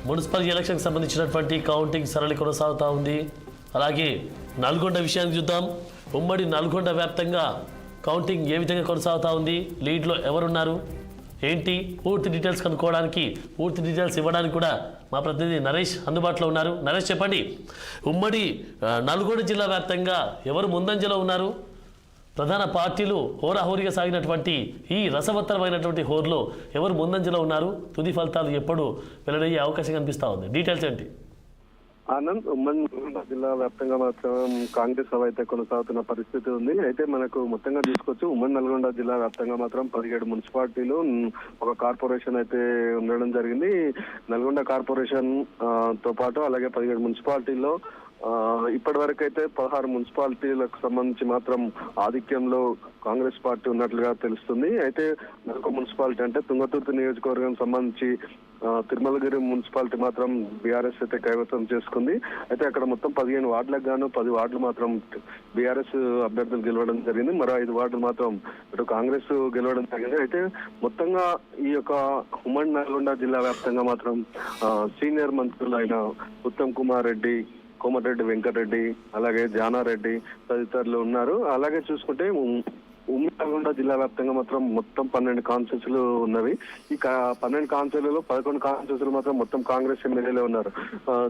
Municipal ఎలక్షన్కి సంబంధించినటువంటి counting సరళి కొనసాగుతూ ఉంది. అలాగే నల్గొండ విషయానికి చూద్దాం. ఉమ్మడి నల్గొండ వ్యాప్తంగా కౌంటింగ్ ఏ విధంగా కొనసాగుతూ ఉంది, లీడ్లో ఎవరున్నారు ఏంటి, పూర్తి డీటెయిల్స్ కనుక్కోవడానికి, పూర్తి డీటెయిల్స్ ఇవ్వడానికి కూడా మా ప్రతినిధి నరేష్ అందుబాటులో ఉన్నారు. నరేష్, చెప్పండి, ఉమ్మడి నల్గొండ జిల్లా వ్యాప్తంగా ఎవరు ముందంజలో ఉన్నారు? ప్రధాన పార్టీలు హోరాహోరీగా సాగినటువంటి ఈ రసవత్తరమైనటువంటి హోర్లో ఎవరు ముందంజలో ఉన్నారు? తుది ఫలితాలు ఎప్పుడు వెల్లడయ్యే అవకాశం కనిపిస్తూ ఉంది? డీటెయిల్స్ ఏంటి? ఆనంద్, ఉమ్మడి జిల్లా వ్యాప్తంగా మాత్రం కాంగ్రెస్ సభ అయితే కొనసాగుతున్న పరిస్థితి ఉంది. అయితే మనకు మొత్తంగా తీసుకోవచ్చు, ఉమ్మడి నల్గొండ జిల్లా వ్యాప్తంగా మాత్రం 17 మున్సిపాలిటీలు, ఒక కార్పొరేషన్ అయితే ఉండడం జరిగింది. నల్గొండ కార్పొరేషన్ తో పాటు అలాగే 17 మున్సిపాలిటీల్లో ఇప్పటి వరకు అయితే 16 మున్సిపాలిటీలకు సంబంధించి మాత్రం ఆధిక్యంలో కాంగ్రెస్ పార్టీ ఉన్నట్లుగా తెలుస్తుంది. అయితే మరొక మున్సిపాలిటీ అంటే తుంగతుర్తి నియోజకవర్గం సంబంధించి తిరుమలగిరి మున్సిపాలిటీ మాత్రం బీఆర్ఎస్ అయితే కైవసం చేసుకుంది. అయితే అక్కడ మొత్తం 15 వార్డులకు గాను 10 వార్డులు మాత్రం బీఆర్ఎస్ అభ్యర్థులు గెలవడం జరిగింది. మరో 5 వార్డులు మాత్రం ఇటు కాంగ్రెస్ గెలవడం జరిగింది. అయితే మొత్తంగా ఈ యొక్క ఉమ్మడి నల్గొండ జిల్లా వ్యాప్తంగా మాత్రం సీనియర్ మంత్రులు అయిన ఉత్తమ్ కుమార్ రెడ్డి, కోమటిరెడ్డి వెంకటరెడ్డి, అలాగే జానారెడ్డి తదితరులు ఉన్నారు. అలాగే చూసుకుంటే ఉమ్మడి నల్గొండ జిల్లా వ్యాప్తంగా మాత్రం మొత్తం 12 కాన్స్టిట్యూన్సీలు ఉన్నవి. ఈ 12 కాన్స్టిట్యూన్సీలలో 11 కాన్స్టిట్యూన్సీలు మాత్రం మొత్తం కాంగ్రెస్ ఎమ్మెల్యేలే ఉన్నారు.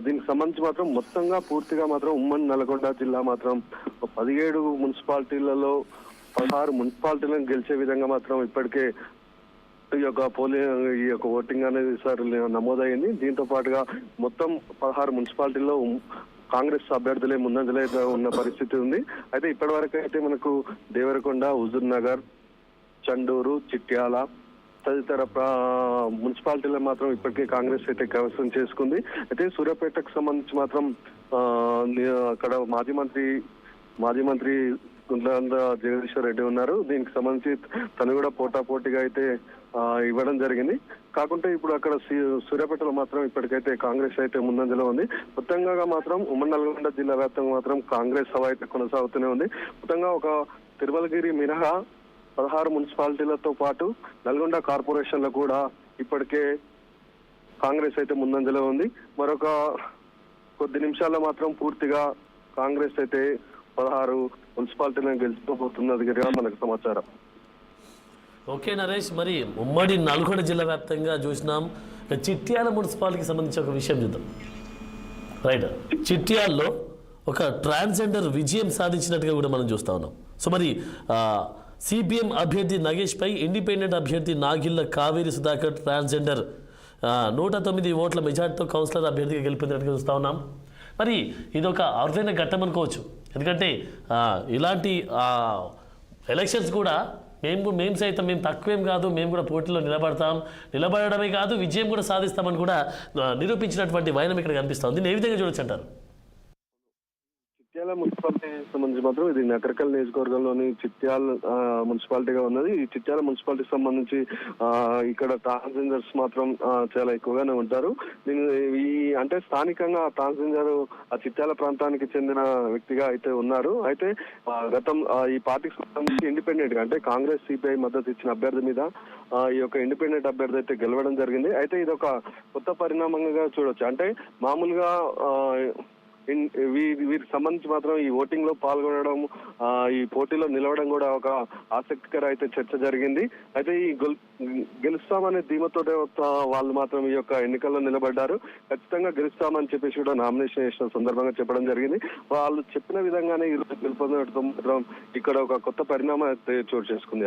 దీనికి సంబంధించి మాత్రం మొత్తంగా పూర్తిగా మాత్రం ఉమ్మడి నల్గొండ జిల్లా మాత్రం 17 మున్సిపాలిటీలలో 16 మున్సిపాలిటీలను గెలిచే విధంగా మాత్రం ఇప్పటికే ఈ యొక్క ఓటింగ్ అనేది సార్ నమోదైంది. దీంతో పాటుగా మొత్తం 16 మున్సిపాలిటీల్లో కాంగ్రెస్ అభ్యర్థులే ముందంజలో ఉన్న పరిస్థితి ఉంది. అయితే ఇప్పటి వరకు అయితే మనకు దేవరకొండ, హుజూర్ నగర్, చండూరు, చిట్యాల తదితర మున్సిపాలిటీలో మాత్రం ఇప్పటికే కాంగ్రెస్ అయితే కైవసం చేసుకుంది. అయితే సూర్యాపేటకు సంబంధించి మాత్రం అక్కడ మాజీ మంత్రి గుండ్ల జగదీశ్వర్ రెడ్డి ఉన్నారు. దీనికి సంబంధించి తను కూడా పోటాపోటీగా అయితే ఇవ్వడం జరిగింది. కాకుంటే ఇప్పుడు అక్కడ సూర్యాపేటలో మాత్రం ఇప్పటికైతే కాంగ్రెస్ అయితే ముందంజలో ఉంది. మొత్తంగా మాత్రం ఉమ్మడి నల్గొండ జిల్లా వ్యాప్తంగా మాత్రం కాంగ్రెస్ సభ అయితే కొనసాగుతూనే ఉంది. మొత్తంగా ఒక తిరుమలగిరి మినహా 16 మున్సిపాలిటీలతో పాటు నల్గొండ కార్పొరేషన్లో కూడా ఇప్పటికే కాంగ్రెస్ అయితే ముందంజలో ఉంది. మరొక కొద్ది నిమిషాల్లో మాత్రం పూర్తిగా కాంగ్రెస్ అయితే 16 మున్సిపాలిటీలను గెలుచుకోబోతున్నదిగా మనకు సమాచారం. ఓకే నరేష్, మరి ఉమ్మడి నల్గొండ జిల్లా వ్యాప్తంగా చూసినాం. చిట్యాల మున్సిపాలిటీకి సంబంధించి ఒక విషయం చూద్దాం. రైట్, చిట్యాల్లో ఒక ట్రాన్స్జెండర్ విజయం సాధించినట్టుగా కూడా మనం చూస్తా ఉన్నాం. సో మరి సిపిఎం అభ్యర్థి నగేష్ పై ఇండిపెండెంట్ అభ్యర్థి నాగిళ్ళ కావేరి సుధాకర్ ట్రాన్స్జెండర్ 109 ఓట్ల మెజార్టీతో కౌన్సిలర్ అభ్యర్థిగా గెలిపినట్టుగా చూస్తా ఉన్నాం. మరి ఇది ఒక అరుదైన ఘట్టం అనుకోవచ్చు. ఎందుకంటే ఇలాంటి ఎలక్షన్స్ కూడా మేము సైతం మేము తక్కువేం కాదు, మేము కూడా పోటీలో నిలబడమే కాదు విజయం కూడా సాధిస్తామని కూడా నిరూపించినటువంటి వైనం ఇక్కడ కనిపిస్తుంది. దీన్ని ఏ విధంగా చూడొచ్చు అంటారు? చిట్యాల మున్సిపాలిటీ సంబంధించి మాత్రం ఇది నకరకల్ నియోజకవర్గంలోని చిట్యాల మున్సిపాలిటీగా ఉన్నది. ఈ చిట్యాల మున్సిపాలిటీకి సంబంధించి ఇక్కడ ట్రాన్స్జెండర్స్ మాత్రం చాలా ఎక్కువగానే ఉంటారు. అంటే స్థానికంగా ట్రాన్స్జెండర్ ఆ చిట్యాల ప్రాంతానికి చెందిన వ్యక్తిగా అయితే ఉన్నారు. అయితే గతం ఈ పార్టీకి సంబంధించి ఇండిపెండెంట్ గా అంటే కాంగ్రెస్ సిపిఐ మద్దతు ఇచ్చిన అభ్యర్థి మీద ఈ యొక్క ఇండిపెండెంట్ అభ్యర్థి అయితే గెలవడం జరిగింది. అయితే ఇది ఒక కొత్త పరిణామంగా చూడొచ్చు. అంటే మామూలుగా వీరికి సంబంధించి మాత్రం ఈ ఓటింగ్ లో పాల్గొనడం, ఈ పోటీలో నిలవడం కూడా ఒక ఆసక్తికర అయితే చర్చ జరిగింది. అయితే ఈ గెలుస్తామనే ధీమతో వాళ్ళు మాత్రం ఈ యొక్క ఎన్నికల్లో నిలబడ్డారు. ఖచ్చితంగా గెలుస్తామని చెప్పేసి కూడా నామినేషన్ చేసిన సందర్భంగా చెప్పడం జరిగింది. వాళ్ళు చెప్పిన విధంగానే ఈ రోజు గెలుపొందడంతో మాత్రం ఇక్కడ ఒక కొత్త పరిణామం అయితే చోటు చేసుకుంది.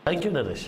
Thank you Naresh.